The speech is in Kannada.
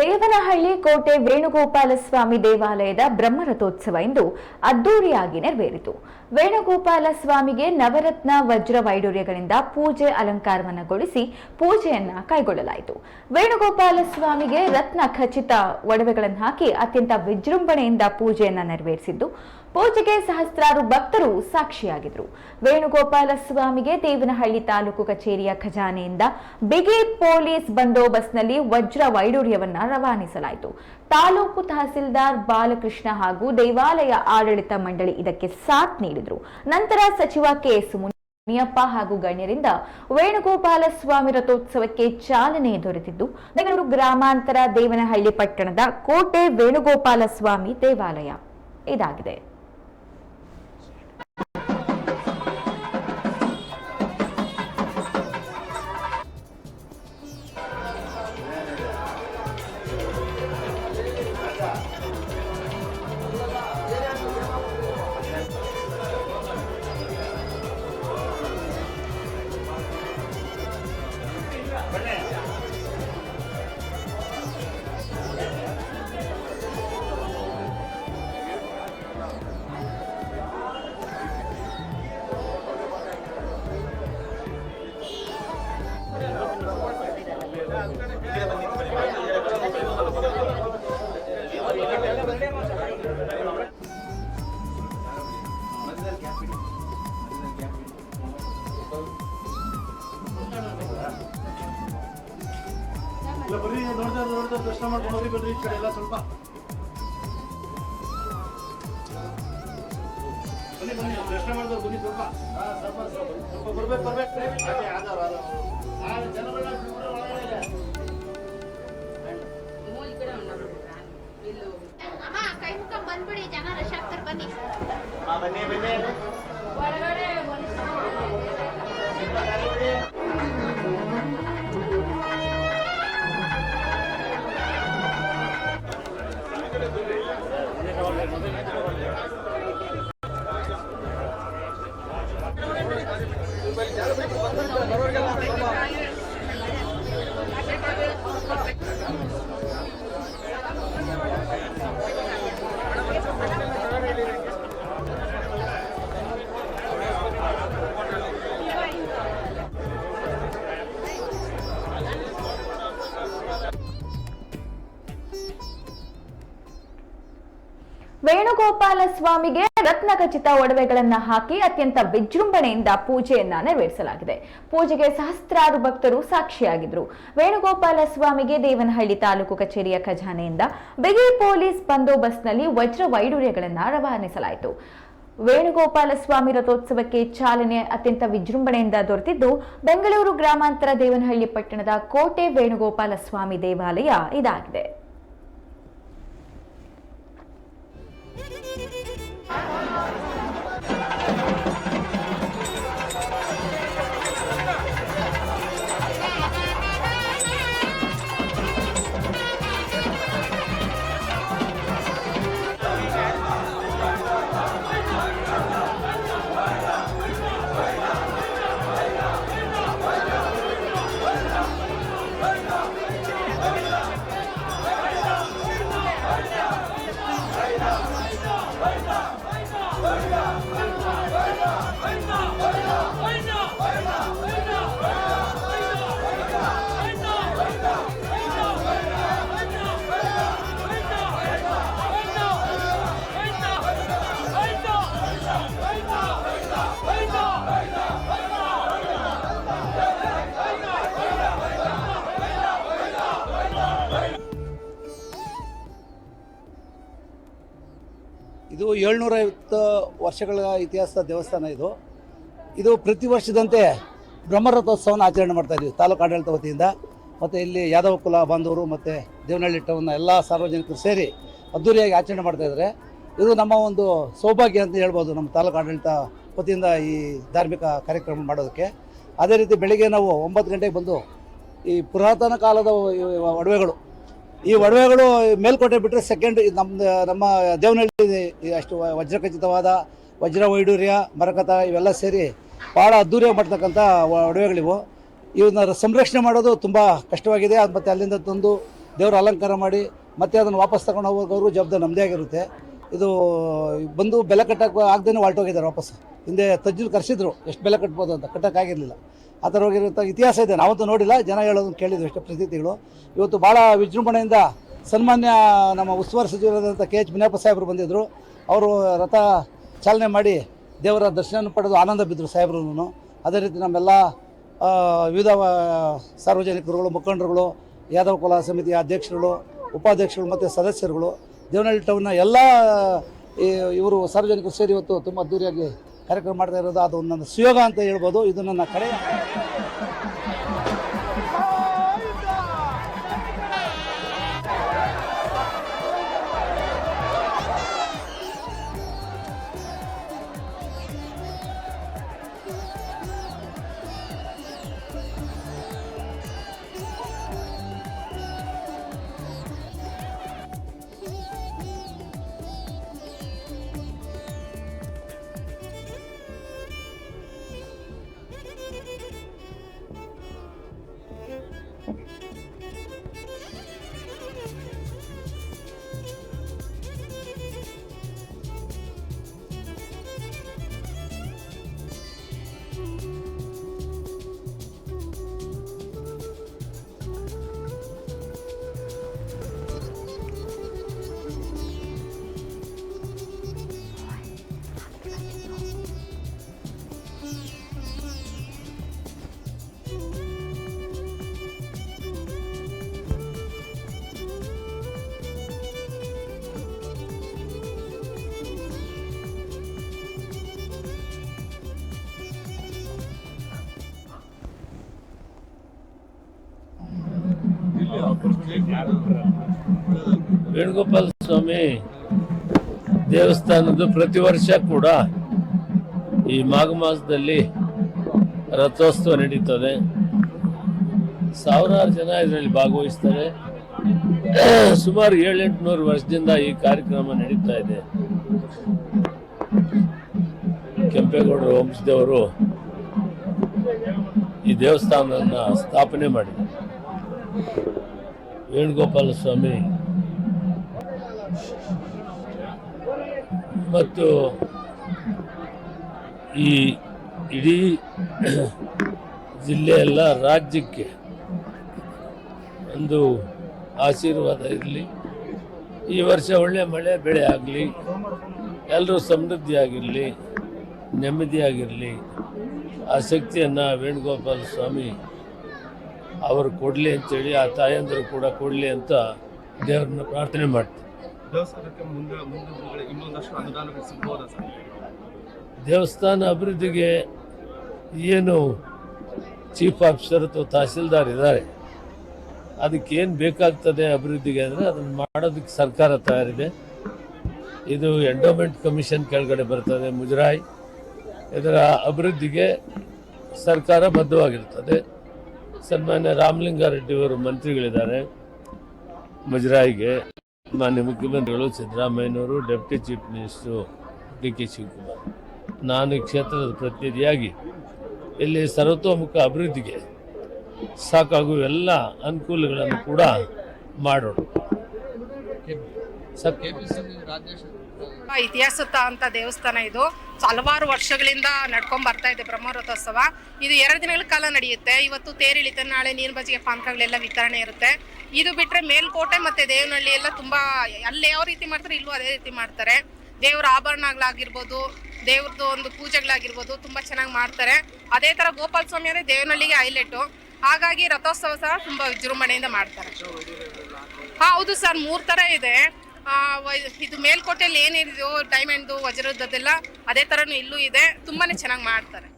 ದೇವನಹಳ್ಳಿ ಕೋಟೆ ವೇಣುಗೋಪಾಲ ಸ್ವಾಮಿ ದೇವಾಲಯದ ಬ್ರಹ್ಮರಥೋತ್ಸವ ಇಂದು ಅದ್ದೂರಿಯಾಗಿ ನೆರವೇರಿತು. ವೇಣುಗೋಪಾಲ ಸ್ವಾಮಿಗೆ ನವರತ್ನ ವಜ್ರ ವೈಡೂರ್ಯಗಳಿಂದ ಪೂಜೆ ಅಲಂಕಾರವನ್ನಗೊಳಿಸಿ ಪೂಜೆಯನ್ನ ಕೈಗೊಳ್ಳಲಾಯಿತು. ವೇಣುಗೋಪಾಲ ಸ್ವಾಮಿಗೆ ರತ್ನ ಖಚಿತ ಒಡವೆಗಳನ್ನು ಹಾಕಿ ಅತ್ಯಂತ ವಿಜೃಂಭಣೆಯಿಂದ ಪೂಜೆಯನ್ನ ನೆರವೇರಿಸಿದ್ದು, ಪೂಜೆಗೆ ಸಹಸ್ರಾರು ಭಕ್ತರು ಸಾಕ್ಷಿಯಾಗಿದ್ರು. ವೇಣುಗೋಪಾಲ ಸ್ವಾಮಿಗೆ ದೇವನಹಳ್ಳಿ ತಾಲೂಕು ಕಚೇರಿಯ ಖಜಾನೆಯಿಂದ ಬಿಗಿ ಪೊಲೀಸ್ ಬಂದೋಬಸ್ತ್ನಲ್ಲಿ ವಜ್ರ ವೈಡೂರ್ಯವನ್ನ ರವಾನಿಸಲಾಯಿತು. ತಾಲೂಕು ತಹಸೀಲ್ದಾರ್ ಬಾಲಕೃಷ್ಣ ಹಾಗೂ ದೇವಾಲಯ ಆಡಳಿತ ಮಂಡಳಿ ಇದಕ್ಕೆ ಸಾಥ್ ನೀಡಿದ್ರು. ನಂತರ ಸಚಿವ ಕೆ.ಎಸ್. ಮುನಿಯಪ್ಪ ಹಾಗೂ ಗಣ್ಯರಿಂದ ವೇಣುಗೋಪಾಲ ಸ್ವಾಮಿ ರಥೋತ್ಸವಕ್ಕೆ ಚಾಲನೆ ದೊರೆತಿದ್ದು, ಬೆಂಗಳೂರು ಗ್ರಾಮಾಂತರ ದೇವನಹಳ್ಳಿ ಪಟ್ಟಣದ ಕೋಟೆ ವೇಣುಗೋಪಾಲ ಸ್ವಾಮಿ ದೇವಾಲಯ ಇದಾಗಿದೆ. ಬರ್ರಿ ನೋಡ್ತಾ ದರ್ಶನ ಮಾಡ್ಕೊಂಡು ಹೋಗಿ ಬರ್ರಿ. ಈ ಕಡೆ ಎಲ್ಲ ಸ್ವಲ್ಪ ಬನ್ನಿ ದರ್ಶನ ಮಾಡಿದವ್ರು ಬನ್ನಿ. ಸ್ವಲ್ಪ ಬರ್ಬೇಕು ಕೈ ಮುಖ ಬಂದ್ಬಿಡಿ, ಜನ ರಶ್ ಆಗ್ತಾರೆ. ಬನ್ನಿ ವೇಣುಗೋಪಾಲ ಸ್ವಾಮಿಗೆ ರತ್ನಖಚಿತ ಒಡವೆಗಳನ್ನ ಹಾಕಿ ಅತ್ಯಂತ ವಿಜೃಂಭಣೆಯಿಂದ ಪೂಜೆಯನ್ನ ನೆರವೇರಿಸಲಾಗಿದೆ. ಪೂಜೆಗೆ ಸಹಸ್ರಾರು ಭಕ್ತರು ಸಾಕ್ಷಿಯಾಗಿದ್ರು. ವೇಣುಗೋಪಾಲ ಸ್ವಾಮಿಗೆ ದೇವನಹಳ್ಳಿ ತಾಲೂಕು ಕಚೇರಿಯ ಖಜಾನೆಯಿಂದ ಬಿಗಿ ಪೊಲೀಸ್ ಬಂದೋಬಸ್ತ್ನಲ್ಲಿ ವಜ್ರ ವೈಡೂರ್ಯಗಳನ್ನ ರವಾನಿಸಲಾಯಿತು. ವೇಣುಗೋಪಾಲ ಸ್ವಾಮಿ ರಥೋತ್ಸವಕ್ಕೆ ಚಾಲನೆ ಅತ್ಯಂತ ವಿಜೃಂಭಣೆಯಿಂದ ದೊರೆತಿದ್ದು, ಬೆಂಗಳೂರು ಗ್ರಾಮಾಂತರ ದೇವನಹಳ್ಳಿ ಪಟ್ಟಣದ ಕೋಟೆ ವೇಣುಗೋಪಾಲ ಸ್ವಾಮಿ ದೇವಾಲಯ ಇದಾಗಿದೆ. ಇದು 750 ವರ್ಷಗಳ ಇತಿಹಾಸದ ದೇವಸ್ಥಾನ. ಇದು ಪ್ರತಿ ವರ್ಷದಂತೆ ಬ್ರಹ್ಮರಥೋತ್ಸವವನ್ನು ಆಚರಣೆ ಮಾಡ್ತಾಯಿದ್ವಿ ತಾಲೂಕು ಆಡಳಿತ ವತಿಯಿಂದ. ಮತ್ತು ಇಲ್ಲಿ ಯಾದವ ಕುಲ ಬಾಂಧವರು ಮತ್ತು ದೇವನಹಳ್ಳಿ ಟೌನ್ನ ಎಲ್ಲ ಸಾರ್ವಜನಿಕರು ಸೇರಿ ಅದ್ದೂರಿಯಾಗಿ ಆಚರಣೆ ಮಾಡ್ತಾಯಿದ್ದಾರೆ. ಇದು ನಮ್ಮ ಒಂದು ಸೌಭಾಗ್ಯ ಅಂತ ಹೇಳ್ಬೋದು, ನಮ್ಮ ತಾಲೂಕು ಆಡಳಿತ ವತಿಯಿಂದ ಈ ಧಾರ್ಮಿಕ ಕಾರ್ಯಕ್ರಮ ಮಾಡೋದಕ್ಕೆ. ಅದೇ ರೀತಿ ಬೆಳಿಗ್ಗೆ ನಾವು 9 ಗಂಟೆಗೆ ಬಂದು ಈ ಪುರಾತನ ಕಾಲದ ಒಡವೆಗಳು, ಈ ಒಡವೆಗಳು ಮೇಲ್ಕೋಟೆ ಬಿಟ್ಟರೆ ಸೆಕೆಂಡ್ ನಮ್ಮ ದೇವನಹಳ್ಳಿ ಅಷ್ಟು ವಜ್ರಖಚಿತವಾದ ವಜ್ರ ವೈಡೂರ್ಯ ಮರಕತ ಇವೆಲ್ಲ ಸೇರಿ ಭಾಳ ಅದ್ದೂರಿಯಾಗಿ ಮಾಡ್ತಕ್ಕಂಥ ಒಡವೆಗಳಿವು. ಇವನ್ನ ಸಂರಕ್ಷಣೆ ಮಾಡೋದು ತುಂಬ ಕಷ್ಟವಾಗಿದೆ. ಮತ್ತು ಅಲ್ಲಿಂದ ತಂದು ದೇವರ ಅಲಂಕಾರ ಮಾಡಿ ಮತ್ತೆ ಅದನ್ನು ವಾಪಸ್ ತಗೊಂಡು ಹೋಗೋರು ಜವಾಬ್ದಾರಿ ನಮ್ಮದೇ ಆಗಿರುತ್ತೆ. ಇದು ಬಂದು ಬೆಲೆ ಕಟ್ಟಕ್ಕೆ ಆಗದೇ ಹೊರಟೋಗಿದ್ದಾರೆ ವಾಪಸ್. ಹಿಂದೆ ತಜ್ಜಲು ಕರೆಸಿದ್ರು ಎಷ್ಟು ಬೆಲೆ ಕಟ್ಬೋದು ಅಂತ, ಕಟ್ಟೋಕ್ಕಾಗಿರಲಿಲ್ಲ. ಆ ಥರ ಹೋಗಿರುವಂಥ ಇತಿಹಾಸ ಇದೆ. ನಾವಂತೂ ನೋಡಿಲ್ಲ, ಜನ ಹೇಳೋದನ್ನು ಕೇಳಿದ್ವಿ ಅಷ್ಟೇ ಪ್ರತಿನಿಧಿಗಳು. ಇವತ್ತು ಭಾಳ ವಿಜೃಂಭಣೆಯಿಂದ ಸನ್ಮಾನ್ಯ ನಮ್ಮ ಉಸ್ತುವಾರಿ ಸಚಿವರಾದಂಥ KH ಮುನಿಯಪ್ಪ ಸಾಹೇಬರು ಬಂದಿದ್ದರು. ಅವರು ರಥ ಚಾಲನೆ ಮಾಡಿ ದೇವರ ದರ್ಶನ ಪಡೆದು ಆನಂದ ಬಿದ್ದರು ಸಾಹೇಬ್ರು. ಅದೇ ರೀತಿ ನಮ್ಮೆಲ್ಲ ವಿವಿಧ ಸಾರ್ವಜನಿಕರುಗಳು, ಮುಖಂಡರುಗಳು, ಯಾದವ ಕುಲ ಸಮಿತಿಯ ಅಧ್ಯಕ್ಷರುಗಳು, ಉಪಾಧ್ಯಕ್ಷರು ಮತ್ತು ಸದಸ್ಯರುಗಳು, ದೇವನಹಳ್ಳಿ ಟೌನ್ನ ಎಲ್ಲ ಇವರು ಸಾರ್ವಜನಿಕರು ಸೇರಿ ಇವತ್ತು ತುಂಬ ಅದ್ದೂರಿಯಾಗಿ ಕಾರ್ಯಕ್ರಮ ಮಾಡ್ತಾ ಇರೋದು ಅದು ನನ್ನ ಸುಯೋಗ ಅಂತ ಹೇಳ್ಬೋದು. ಇದು ನನ್ನ ಕಡೆಯ ವೇಣುಗೋಪಾಲ ಸ್ವಾಮಿ ದೇವಸ್ಥಾನದ ಪ್ರತಿ ವರ್ಷ ಕೂಡ ಈ ಮಾಘ ಮಾಸದಲ್ಲಿ ರಥೋತ್ಸವ ನಡೀತದೆ. ಸಾವಿರಾರು ಜನ ಇದರಲ್ಲಿ ಭಾಗವಹಿಸ್ತಾರೆ. ಸುಮಾರು 700-800 ವರ್ಷದಿಂದ ಈ ಕಾರ್ಯಕ್ರಮ ನಡೀತಾ ಇದೆ. ಕೆಂಪೇಗೌಡರ ವಂಶದವರು ಈ ದೇವಸ್ಥಾನವನ್ನು ಸ್ಥಾಪನೆ ಮಾಡಿದರು. ವೇಣುಗೋಪಾಲ ಸ್ವಾಮಿ ಮತ್ತು ಈ ಇಡೀ ಜಿಲ್ಲೆಯೆಲ್ಲ ರಾಜ್ಯಕ್ಕೆ ಒಂದು ಆಶೀರ್ವಾದ ಇರಲಿ. ಈ ವರ್ಷ ಒಳ್ಳೆ ಮಳೆ ಬೆಳೆ ಆಗಲಿ, ಎಲ್ಲರೂ ಸಮೃದ್ಧಿಯಾಗಿರಲಿ, ನೆಮ್ಮದಿಯಾಗಿರಲಿ. ಆ ಶಕ್ತಿಯನ್ನು ವೇಣುಗೋಪಾಲ ಸ್ವಾಮಿ ಅವರು ಕೊಡಲಿ ಅಂತೇಳಿ, ಆ ತಾಯಂದರು ಕೂಡ ಕೊಡಲಿ ಅಂತ ದೇವರನ್ನ ಪ್ರಾರ್ಥನೆ ಮಾಡ್ತಾರೆ. ದೇವಸ್ಥಾನ ಅಭಿವೃದ್ಧಿಗೆ ಏನು ಚೀಫ್ ಆಫೀಸರ್ ಅಥವಾ ತಹಸೀಲ್ದಾರ್ ಇದ್ದಾರೆ, ಅದಕ್ಕೇನು ಬೇಕಾಗ್ತದೆ ಅಭಿವೃದ್ಧಿಗೆ ಅಂದರೆ ಅದನ್ನು ಮಾಡೋದಕ್ಕೆ ಸರ್ಕಾರ ತಯಾರಿದೆ. ಇದು ಎಂಡೋಮೆಂಟ್ ಕಮಿಷನ್ ಕೆಳಗಡೆ ಬರ್ತದೆ, ಮುಜರಾಯಿ. ಇದರ ಅಭಿವೃದ್ಧಿಗೆ ಸರ್ಕಾರ ಬದ್ಧವಾಗಿರ್ತದೆ. ಸನ್ಮಾನ್ಯ ರಾಮಲಿಂಗಾರೆಡ್ಡಿಯವರು ಮಂತ್ರಿಗಳಿದ್ದಾರೆ ಮುಜರಾಯಿಗೆ. ಮಾನ್ಯ ಮುಖ್ಯಮಂತ್ರಿಗಳು ಸಿದ್ದರಾಮಯ್ಯನವರು, deputy chief minister DK Shivakumar. ನಾನು ಈ ಕ್ಷೇತ್ರದ ಪ್ರತಿನಿಧಿಯಾಗಿ ಇಲ್ಲಿ ಸರ್ವತೋಮುಖ ಅಭಿವೃದ್ಧಿಗೆ ಸಾಕಾಗುವ ಎಲ್ಲ ಅನುಕೂಲಗಳನ್ನು ಕೂಡ ಮಾಡೋಣ. ಇತಿಹಾಸದ ಅಂತ ದೇವಸ್ಥಾನ ಇದು. ಹಲವಾರು ವರ್ಷಗಳಿಂದ ನಡ್ಕೊಂಡ್ ಬರ್ತಾ ಇದೆ ಬ್ರಹ್ಮರಥೋತ್ಸವ. ಇದು 2 ದಿನಗಳ ಕಾಲ ನಡೆಯುತ್ತೆ. ಇವತ್ತು ತೇರಿಳಿತ, ನಾಳೆ ನೀರು ಬಜಿಗೆ ಪಾನಕಗಳೆಲ್ಲ ವಿತರಣೆ ಇರುತ್ತೆ. ಇದು ಬಿಟ್ರೆ ಮೇಲ್ಕೋಟೆ ಮತ್ತೆ ದೇವನಹಳ್ಳಿ ಎಲ್ಲ ತುಂಬಾ ಅಲ್ಲಿ ಯಾವ ರೀತಿ ಮಾಡ್ತಾರೆ ಇಲ್ಲೂ ಅದೇ ರೀತಿ ಮಾಡ್ತಾರೆ. ದೇವರ ಆಭರಣಗಳಾಗಿರ್ಬೋದು, ದೇವ್ರದ್ದು ಒಂದು ಪೂಜೆಗಳಾಗಿರ್ಬೋದು ತುಂಬಾ ಚೆನ್ನಾಗಿ ಮಾಡ್ತಾರೆ. ಅದೇ ತರ ಗೋಪಾಲ ಸ್ವಾಮಿ ಅಂದ್ರೆ ದೇವನಹಳ್ಳಿಗೆ ಹೈಲೈಟು. ಹಾಗಾಗಿ ರಥೋತ್ಸವ ಸಹ ತುಂಬಾ ವಿಜೃಂಭಣೆಯಿಂದ ಮಾಡ್ತಾರೆ. ಹೌದು ಸರ್, 3 ತರ ಇದೆ. ಇದು ಮೇಲ್ಕೋಟೆಯಲ್ಲಿ ಏನಿದೆಯೋ ಡೈಮಂಡ್ದು, ವಜ್ರದ್ದೆಲ್ಲ ಅದೇ ತರನು ಇಲ್ಲೂ ಇದೆ. ತುಂಬಾನೇ ಚೆನ್ನಾಗಿ ಮಾಡ್ತಾರೆ.